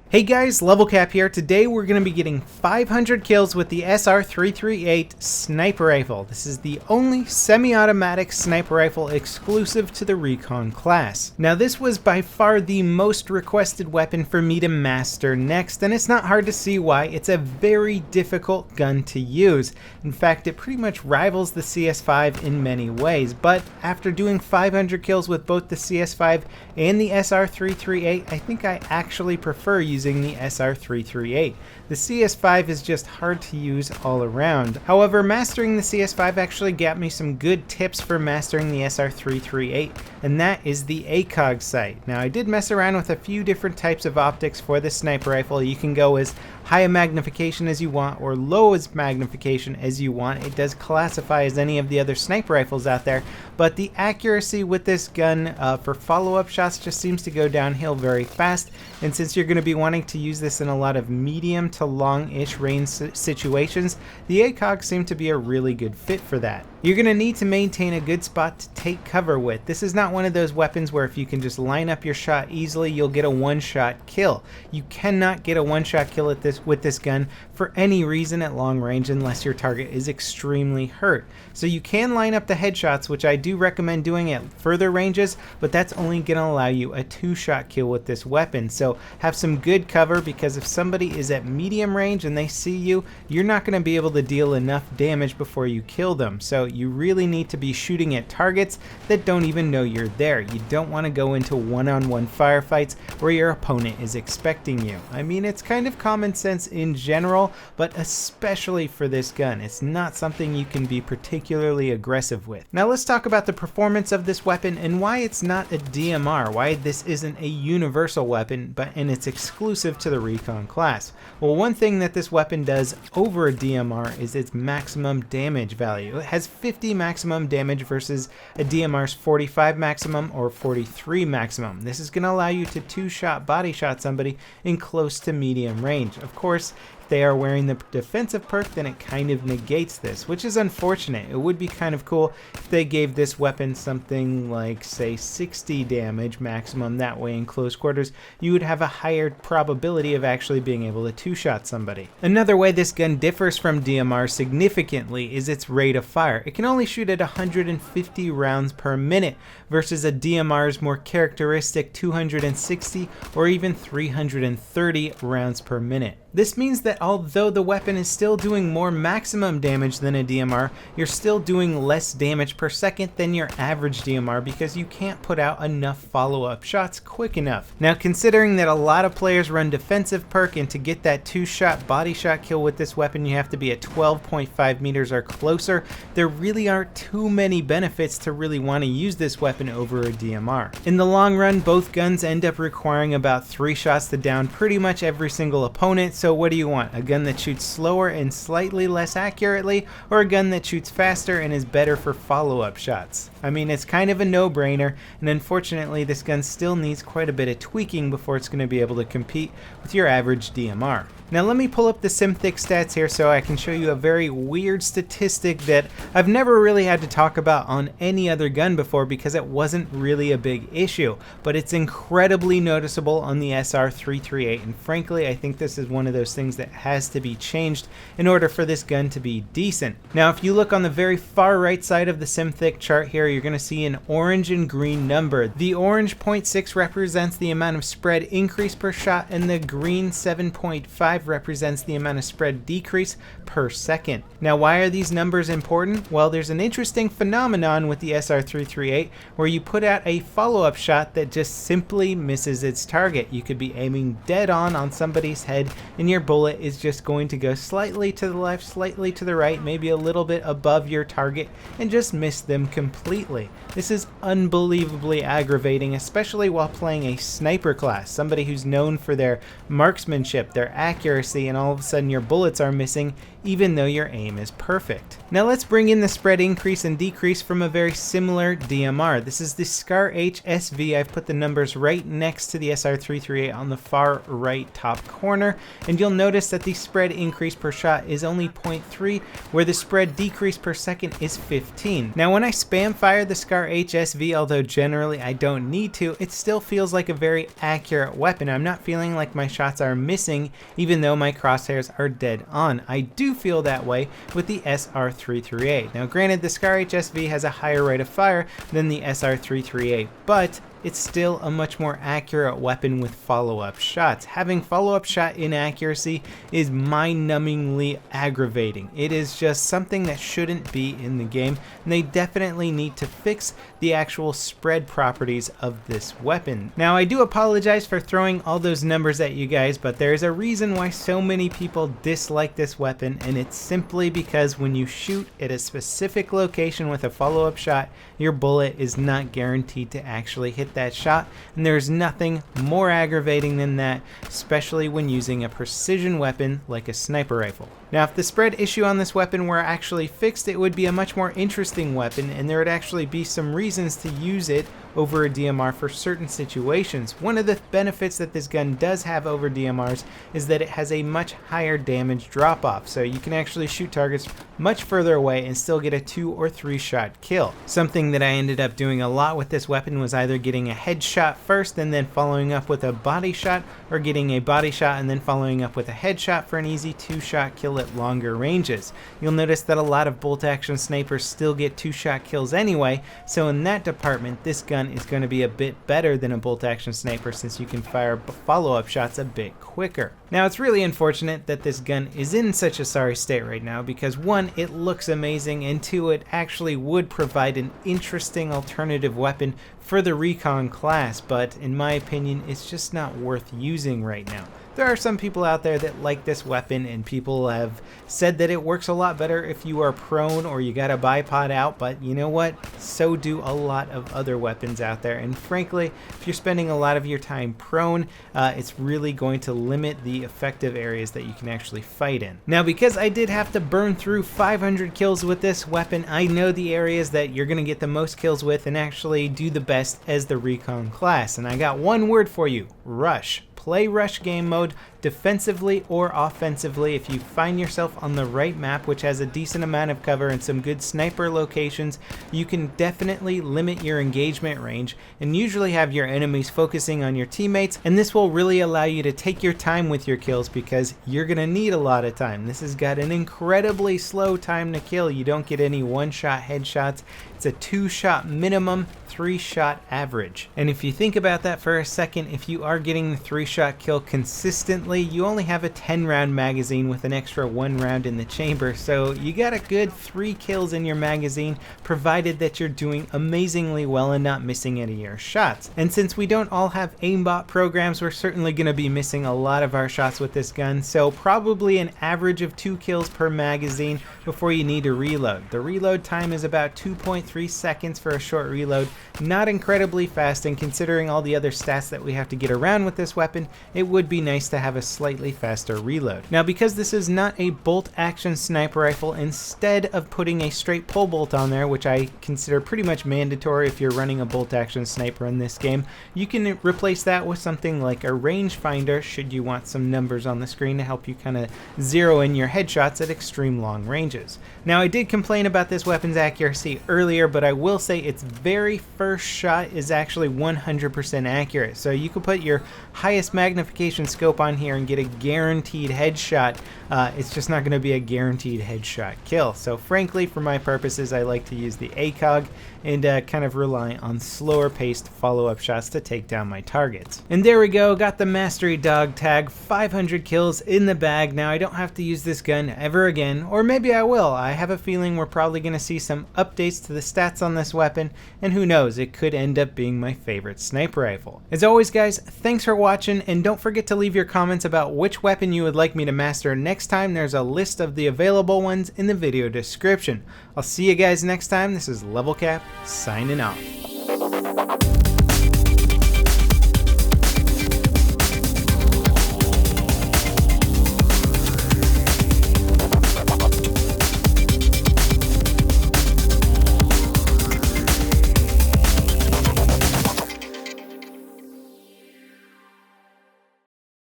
Hey guys, LevelCap here. Today we're going to be getting 500 kills with the SR338 sniper rifle. This is the only semi-automatic sniper rifle exclusive to the Recon class. Now this was by far the most requested weapon for me to master next, and it's not hard to see why. It's a very difficult gun to use. In fact, it pretty much rivals the CS5 in many ways, but after doing 500 kills with both the CS5 and the SR338, I think I actually prefer using the SR338. The CS5 is just hard to use all around. However, mastering the CS5 actually got me some good tips for mastering the SR338, and that is the ACOG sight. Now I did mess around with a few different types of optics for this sniper rifle. You can go as high a magnification as you want or low as magnification as you want. It does classify as any of the other sniper rifles out there, but the accuracy with this gun for follow-up shots just seems to go downhill very fast, and since you're going to be wanting to use this in a lot of medium to long-ish range situations, the ACOG seemed to be a really good fit for that. You're going to need to maintain a good spot to take cover with. This is not one of those weapons where if you can just line up your shot easily, you'll get a one-shot kill. You cannot get a one-shot kill with this gun for any reason at long range unless your target is extremely hurt. So you can line up the headshots, which I do recommend doing at further ranges, but that's only going to allow you a two-shot kill with this weapon. So have some good cover, because if somebody is at medium range and they see you, you're not going to be able to deal enough damage before you kill them. So you really need to be shooting at targets that don't even know you're there. You don't want to go into one-on-one firefights where your opponent is expecting you. I mean, it's kind of common sense in general, but especially for this gun, it's not something you can be particularly aggressive with. Now let's talk about the performance of this weapon and why it's not a DMR, why this isn't a universal weapon, and it's exclusive to the Recon class. Well, one thing that this weapon does over a DMR is its maximum damage value. It has 50 maximum damage versus a DMR's 45 maximum or 43 maximum. This is going to allow you to two-shot body shot somebody in close to medium range. Of course, if they are wearing the defensive perk, then it kind of negates this, which is unfortunate. It would be kind of cool if they gave this weapon something like, say, 60 damage maximum. That way in close quarters you would have a higher probability of actually being able to two-shot somebody. Another way this gun differs from DMR significantly is its rate of fire. It can only shoot at 150 rounds per minute versus a DMR's more characteristic 260 or even 330 rounds per minute. This means that although the weapon is still doing more maximum damage than a DMR, you're still doing less damage per second than your average DMR because you can't put out enough follow-up shots quick enough. Now, considering that a lot of players run defensive perk, and to get that two-shot body shot kill with this weapon you have to be at 12.5 meters or closer, there really aren't too many benefits to really want to use this weapon over a DMR. In the long run, both guns end up requiring about 3 shots to down pretty much every single opponent. So what do you want? A gun that shoots slower and slightly less accurately, or a gun that shoots faster and is better for follow-up shots? I mean, it's kind of a no-brainer, and unfortunately this gun still needs quite a bit of tweaking before it's going to be able to compete with your average DMR. Now let me pull up the SimThick stats here so I can show you a very weird statistic that I've never really had to talk about on any other gun before because it wasn't really a big issue, but it's incredibly noticeable on the SR338, and frankly I think this is one of those things that has to be changed in order for this gun to be decent. Now if you look on the very far right side of the SimThick chart here, you're going to see an orange and green number. The orange 0.6 represents the amount of spread increase per shot, and the green 7.5 represents the amount of spread decrease per second. Now why are these numbers important? Well, there's an interesting phenomenon with the SR338 where you put out a follow-up shot that just simply misses its target. You could be aiming dead on somebody's head and your bullet is just going to go slightly to the left, slightly to the right, maybe a little bit above your target, and just miss them completely. This is unbelievably aggravating, especially while playing a sniper class, somebody who's known for their marksmanship, their accuracy, and all of a sudden your bullets are missing even though your aim is perfect. Now let's bring in the spread increase and decrease from a very similar DMR. This is the SCAR HSV. I've put the numbers right next to the SR338 on the far right top corner, and you'll notice that the spread increase per shot is only 0.3, where the spread decrease per second is 15. Now when I spam fire the SCAR HSV, although generally I don't need to, it still feels like a very accurate weapon. I'm not feeling like my shots are missing, even though my crosshairs are dead on. I do feel that way with the SR338. Now granted, the SCAR HSV has a higher rate of fire than the SR338, but it's still a much more accurate weapon with follow-up shots. Having follow-up shot inaccuracy is mind-numbingly aggravating. It is just something that shouldn't be in the game, and they definitely need to fix the actual spread properties of this weapon. Now I do apologize for throwing all those numbers at you guys, but there's a reason why so many people dislike this weapon, and it's simply because when you shoot at a specific location with a follow-up shot, your bullet is not guaranteed to actually hit that shot, and there's nothing more aggravating than that, especially when using a precision weapon like a sniper rifle. Now if the spread issue on this weapon were actually fixed, it would be a much more interesting weapon, and there would actually be some reasons to use it over a DMR for certain situations. One of the benefits that this gun does have over DMRs is that it has a much higher damage drop off, so you can actually shoot targets much further away and still get a 2 or 3 shot kill. Something that I ended up doing a lot with this weapon was either getting a headshot first and then following up with a body shot, or getting a body shot and then following up with a headshot for an easy 2-shot kill at longer ranges. You'll notice that a lot of bolt action snipers still get 2-shot kills anyway, so in that department this gun is going to be a bit better than a bolt action sniper, since you can fire follow-up shots a bit quicker. Now it's really unfortunate that this gun is in such a sorry state right now, because 1, it looks amazing, and 2, it actually would provide an interesting alternative weapon for the recon class, but in my opinion it's just not worth using right now. There are some people out there that like this weapon, and people have said that it works a lot better if you are prone or you got a bipod out, but you know what? So do a lot of other weapons out there, and frankly, if you're spending a lot of your time prone, it's really going to limit the effective areas that you can actually fight in. Now because I did have to burn through 500 kills with this weapon, I know the areas that you're going to get the most kills with and actually do the best as the recon class, and I got one word for you: rush. Play rush game mode defensively or offensively. If you find yourself on the right map, which has a decent amount of cover and some good sniper locations, you can definitely limit your engagement range and usually have your enemies focusing on your teammates, and this will really allow you to take your time with your kills, because you're gonna need a lot of time. This has got an incredibly slow time to kill. You don't get any 1-shot headshots. It's a 2-shot minimum, 3-shot average. And if you think about that for a second, if you are getting the 3-shot kill consistently, you only have a 10-round magazine with an extra 1 round in the chamber, so you got a good 3 kills in your magazine, provided that you're doing amazingly well and not missing any of your shots. And since we don't all have aimbot programs, we're certainly going to be missing a lot of our shots with this gun, so probably an average of 2 kills per magazine before you need to reload. The reload time is about 2.3 seconds for a short reload, not incredibly fast, and considering all the other stats that we have to get around with this weapon, it would be nice to have a slightly faster reload. Now because this is not a bolt action sniper rifle, instead of putting a straight pull bolt on there, which I consider pretty much mandatory if you're running a bolt action sniper in this game, you can replace that with something like a rangefinder should you want some numbers on the screen to help you kind of zero in your headshots at extreme long ranges. Now I did complain about this weapon's accuracy earlier, but I will say its very first shot is actually 100% accurate, so you could put your highest magnification scope on here and get a guaranteed headshot. It's just not going to be a guaranteed headshot kill. So frankly, for my purposes, I like to use the ACOG and kind of rely on slower paced follow-up shots to take down my targets. And there we go, got the Mastery Dog tag, 500 kills in the bag. Now I don't have to use this gun ever again, or maybe I will. I have a feeling we're probably going to see some updates to the stats on this weapon, and who knows, it could end up being my favorite sniper rifle. As always guys, thanks for watching, and don't forget to leave your comments about which weapon you would like me to master next time. There's a list of the available ones in the video description. I'll see you guys next time. This is LevelCap signing off.